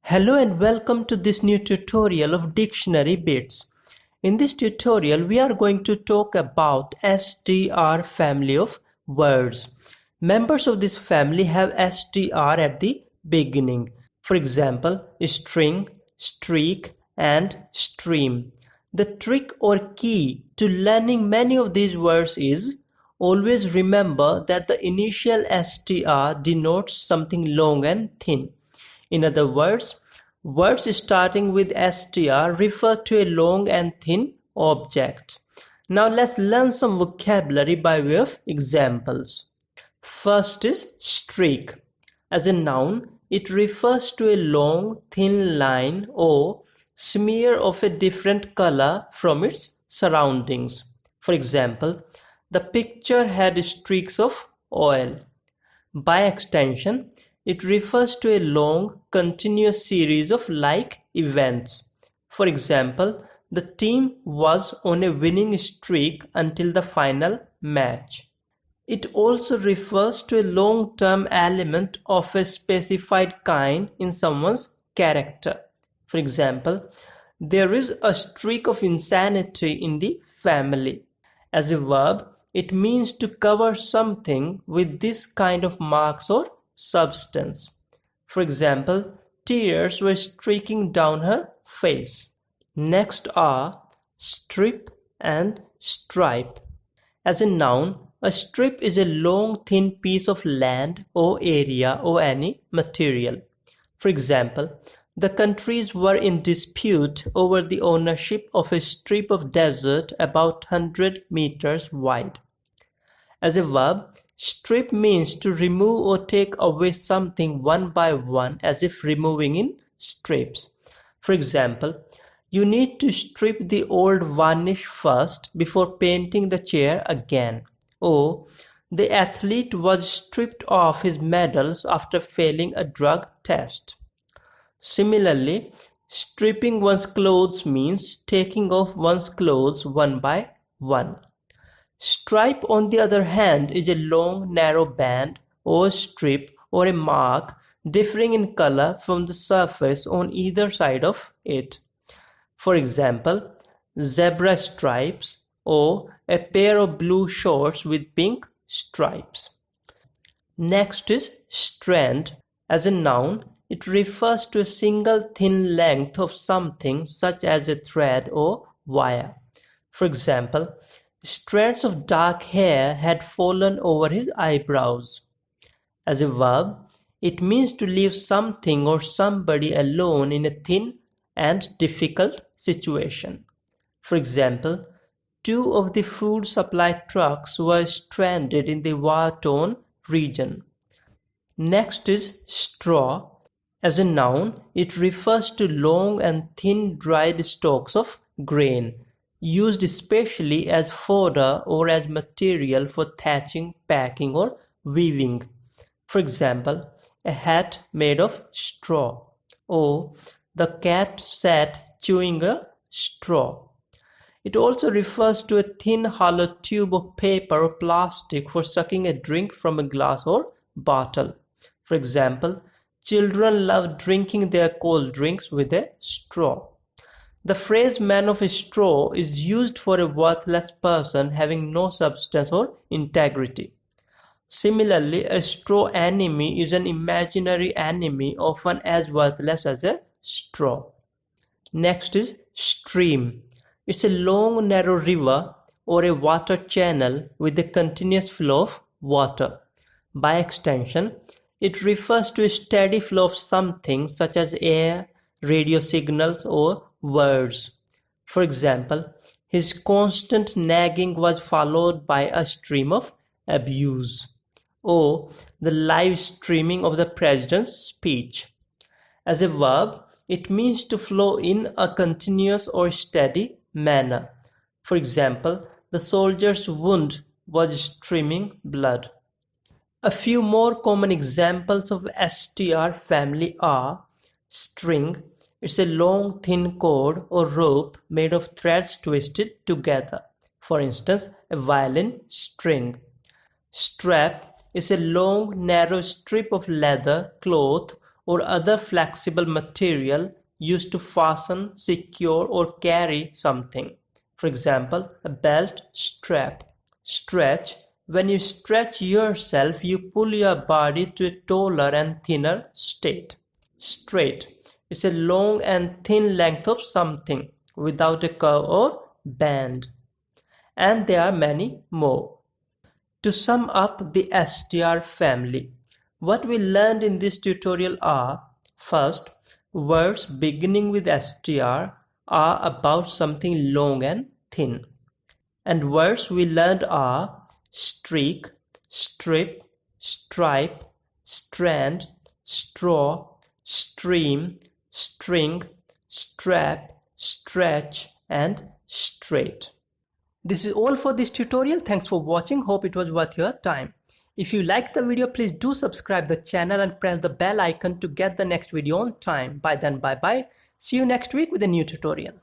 Hello and welcome to this new tutorial of Dictionary Bits. In this tutorial, we are going to talk about STR family of words. Members of this family have STR at the beginning. For example, string, streak, and stream. The trick or key to learning many of these words is always remember that the initial STR denotes something long and thin. In other words, words starting with STR refer to a long and thin object. Now let's learn some vocabulary by way of examples. First is streak. As a noun, it refers to a long, thin line or smear of a different color from its surroundings. For example, the picture had streaks of oil. By extension, it refers to a long, continuous series of like events. For example, the team was on a winning streak until the final match. It also refers to a long-term element of a specified kind in someone's character. For example, there is a streak of insanity in the family. As a verb, it means to cover something with this kind of marks or substance. For example, tears were streaking down her face. Next are strip and stripe. As a noun, a strip is a long thin piece of land or area or any material. For example, the countries were in dispute over the ownership of a strip of desert about 100 meters wide. As a verb, strip means to remove or take away something one by one, as if removing in strips. For example, you need to strip the old varnish first before painting the chair again. Or, the athlete was stripped of his medals after failing a drug test. Similarly, stripping one's clothes means taking off one's clothes one by one. Stripe, on the other hand, is a long, narrow band or strip or a mark differing in color from the surface on either side of it. For example, zebra stripes or a pair of blue shorts with pink stripes. Next is strand. As a noun, it refers to a single thin length of something such as a thread or wire. For example, strands of dark hair had fallen over his eyebrows. As a verb, it means to leave something or somebody alone in a thin and difficult situation. For example, 2 of the food supply trucks were stranded in the war-torn region. Next is straw. As a noun, it refers to long and thin dried stalks of grain, used especially as fodder or as material for thatching, packing, or weaving. For example, a hat made of straw, or the cat sat chewing a straw. It also refers to a thin hollow tube of paper or plastic for sucking a drink from a glass or bottle. For example, children love drinking their cold drinks with a straw. The phrase man of straw is used for a worthless person having no substance or integrity. Similarly, a straw enemy is an imaginary enemy often as worthless as a straw. Next is stream. It's a long, narrow river or a water channel with a continuous flow of water. By extension, it refers to a steady flow of something such as air, radio signals, or words. For example, his constant nagging was followed by a stream of abuse, or the live streaming of the president's speech. As a verb, it means to flow in a continuous or steady manner. For example, the soldier's wound was streaming blood. A few more common examples of STR family are string. It's a long thin cord or rope made of threads twisted together. For instance, a violin string. Strap is a long narrow strip of leather, cloth or other flexible material used to fasten, secure, or carry something. For example, a belt strap. Stretch. When you stretch yourself, you pull your body to a taller and thinner state. Straight. It's a long and thin length of something without a curve or bend. And there are many more. To sum up the STR family, what we learned in this tutorial are: first, words beginning with STR are about something long and thin. And words we learned are streak, strip, stripe, strand, straw, stream, string, strap, stretch, and straight. This is all for this tutorial. Thanks for watching. Hope it was worth your time. If you liked the video, please do subscribe the channel and press the bell icon to get the next video on time. By then, bye bye. See you next week with a new tutorial.